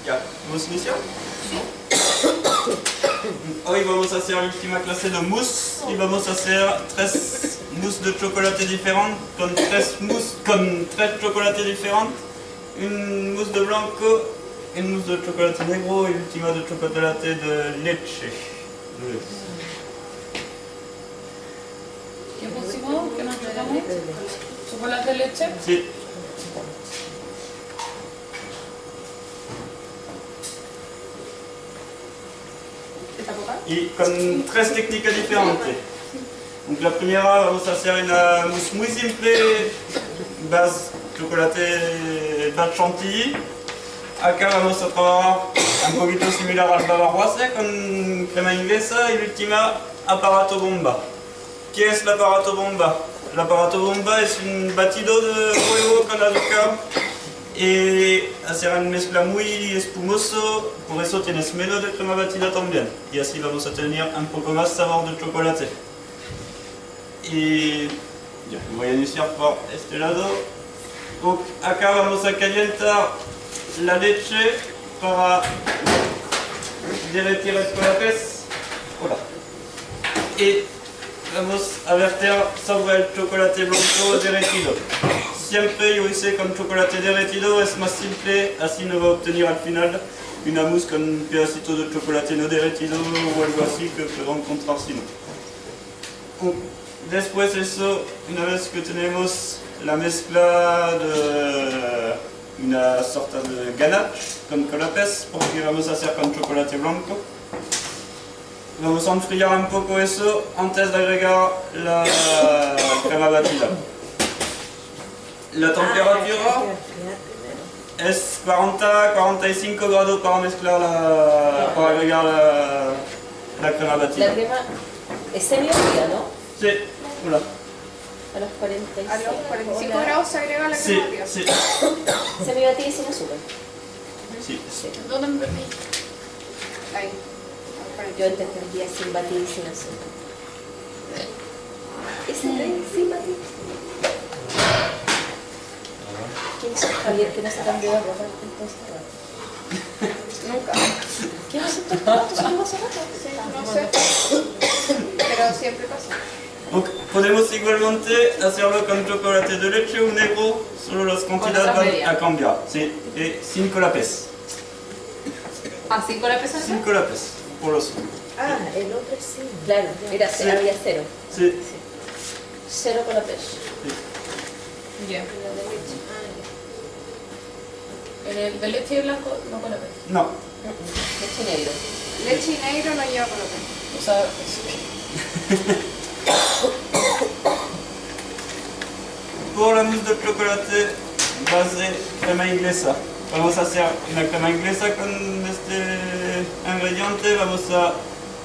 Ya, ¿vamos a iniciar? Hoy vamos a hacer la última clase de mousse y vamos a hacer 3 mousses de chocolate diferentes con 3 chocolates diferentes, une mousse de blanco, une mousse de chocolate negro y l'ultima de chocolate de leche. ¿Qué pusimos? ¿Qué nos tocamos? ¿Chocolate de leche? Sí. Y con 3 técnicas diferentes. Donc la primera vamos a hacer una mousse muy simple, base chocolate base chantilly. Acá vamos a trabajar un poquito similar al bavaroise con crema inglesa y la última aparato bomba. ¿Qué es el aparato bomba? El aparato bomba es un batido de huevo con azúcar y hacer una mezcla muy espumoso, por eso tienes menos de crema batida también y así vamos a tener un poco más sabor de chocolate. Y ya, voy a iniciar por este lado. Acá vamos a calentar la leche para derretir el chocolate. Hola. Y vamos a verter sobre el chocolate blanco derretido. Siempre yo hice con chocolate derretido, es más simple, así no va a obtener al final una mousse con un pedacito de chocolate no derretido o algo así que puedo encontrar si no. Después de eso, una vez que tenemos la mezcla de una sorta de ganache con canapés, porque vamos a hacer con chocolate blanco, vamos a enfriar un poco eso antes de agregar la crema batida. La temperatura es 40-45 grados para mezclar para agregar la crema batida. La crema es semi-fría, ¿no? Sí, hola. A los 45, a los 45 grados se agrega la crema batida. Sí. Semi-batida y sin azúcar. Sí. ¿Dónde me perdí? Ahí. Yo entendía sin batir y sin azúcar. ¿Ese sin batir? ¿Quién es Javier que no se cambió de ropa entonces? Nunca. ¿Quién es este rato? ¿Se llevó hace rato? No sé. Pero siempre pasa. Donc, podemos igualmente hacerlo con chocolate de leche o negro, solo las cantidades van a cambiar. Sí, y 5 lápiz. ¿A 5 la pesa? 5 lápiz, por los. Ah, el otro sí. Claro, mira, Sí. había 0. Sí. 0 con la pez. Ya. En el de leche y blanco no con la pesa. No. Leche negro. Leche y negro no lleva color. O sea, Por la mousse de chocolate base crema inglesa. Vamos a hacer una crema inglesa con este ingrediente. Vamos a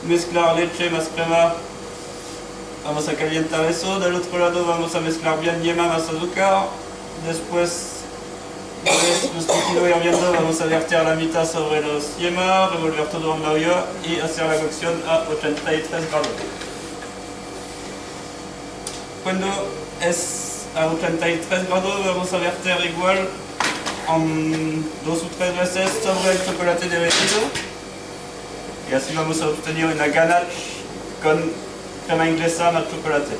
mezclar leche más crema. Vamos a calentar eso. Del otro lado vamos a mezclar bien yema más azúcar. Después, nuestro líquido hirviendo, vamos a verter la mitad sobre los yemas, revolver todo en la olla y hacer la cocción a 83 grados. Cuando es a 83 grados vamos a verter igual en 2 o 3 veces sobre el chocolate derretido y así vamos a obtener una ganache con crema inglesa más chocolate.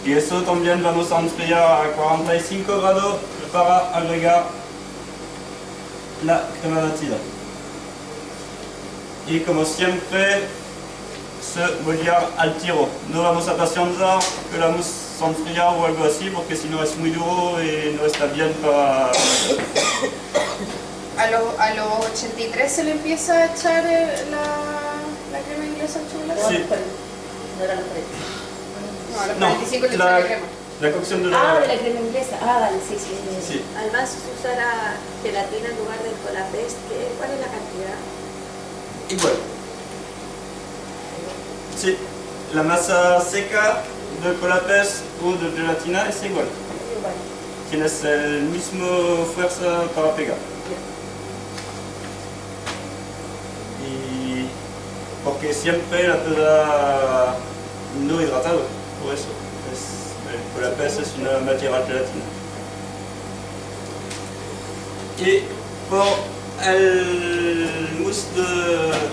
Y eso también vamos a enfriar a 45 grados para agregar la crema batida. Y como siempre, se moldear al tiro. No vamos a pacientar que la mousse se enfría o algo así, porque si no es muy duro y no está bien para... A los 83 se le empieza a echar la crema inglesa al chocolate. Sí. No era los 40. No, a los No, 45 le echan la crema. la cocción de Ah, de la... la crema inglesa. Ah, vale, sí, sí. Sí. Además, se usará gelatina en lugar del colapés. ¿Cuál es la cantidad? Igual. Sí, la masa seca de colapés o de gelatina es igual. Igual. Tienes el mismo fuerza para pegar. Y porque siempre la pega no hidratado, por eso. El colapés es una materia gelatina. Y por el mousse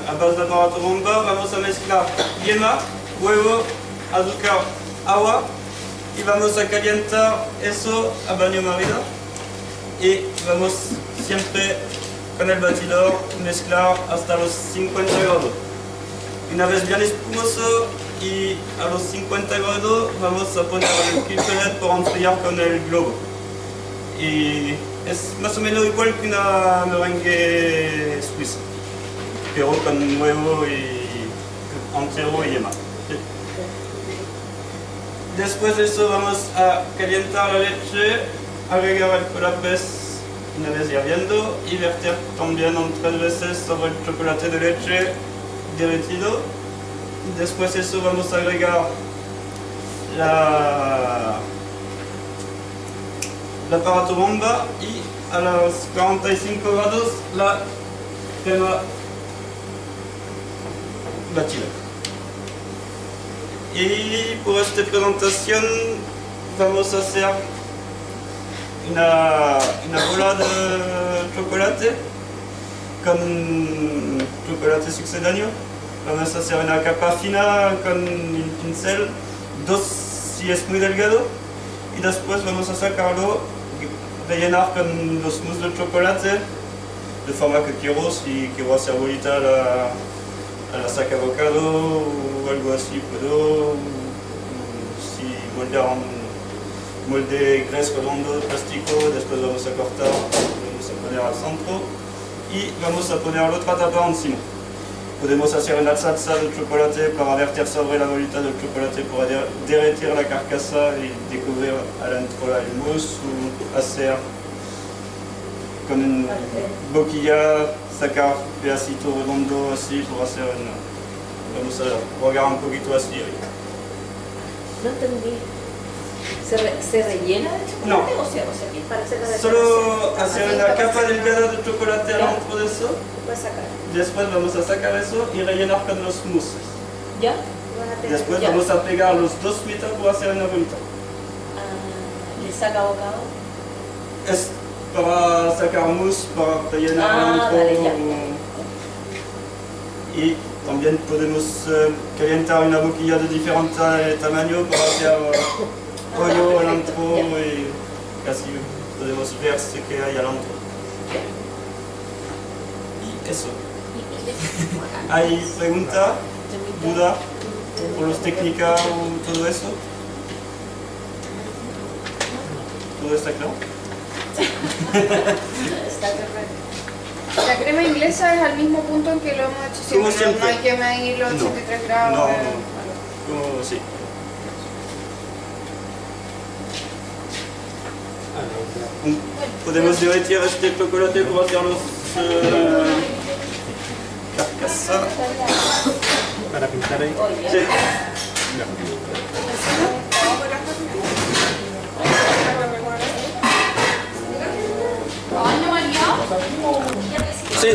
a base de aparato bomba vamos a mezclar yema, huevo, azúcar, agua y vamos a calentar eso a baño María y vamos siempre con el batidor mezclar hasta los 50 grados. Una vez bien espumoso y a los 50 grados vamos a poner el pipelet para enfriar con el globo. Y es más o menos igual que una merengue suiza, pero con huevo y entero y yema. Después de eso vamos a calentar la leche, agregar el colapés una vez hirviendo y verter también 3 veces sobre el chocolate de leche derretido. Después de eso vamos a agregar el aparato bomba y a los 45 grados la crema batida. Y por esta presentación vamos a hacer una bola de chocolate con chocolate sucedáneo. Vamos a hacer una capa fina con un pincel, 2 si es muy delgado, y después vamos a sacarlo, rellenar con los mousse de chocolate de forma que quiero. Si quiero hacer bolita a la saca bocado o algo así puedo. Si moldear un molde gris redondo de plástico, después vamos a cortar, vamos a poner al centro y vamos a poner la otra tapa encima. Podemos hacer una salsa de chocolate para verter sobre la bolita de chocolate para derretir la carcasa y descubrir adentro el mousse, o hacer con una boquilla, sacar pedacito redondo así para hacer una. Vamos a jugar un poquito así. No entendí. ¿Se rellena de chocolate No. o se qué? Para hacer la Solo decoración. hacer una capa delgada de chocolate adentro de eso. Puedes sacar. Después vamos a sacar eso y rellenar con los mousses. ¿Ya? Vas a tener- Después Ya. vamos a pegar los 2 mitad para hacer una bolita. ¿Le saca bocado? Es para sacar mousse, para rellenar adentro. Vale, ya. Y también podemos calentar una boquilla de diferente tamaño para hacer pollo adentro y casi podemos ver ce que hay adentro. Y eso. ¿Hay pregunta, duda por las técnicas o todo eso? ¿Todo está claro? Está perfecto. La crema inglesa es al mismo punto en que lo hemos hecho siempre. Como siempre. No hay que medir los 83 grados. No, de- como sí. Podemos derretir este chocolate para hacer los carcasa. Para pintar ahí. Sí. Baño María. Sí.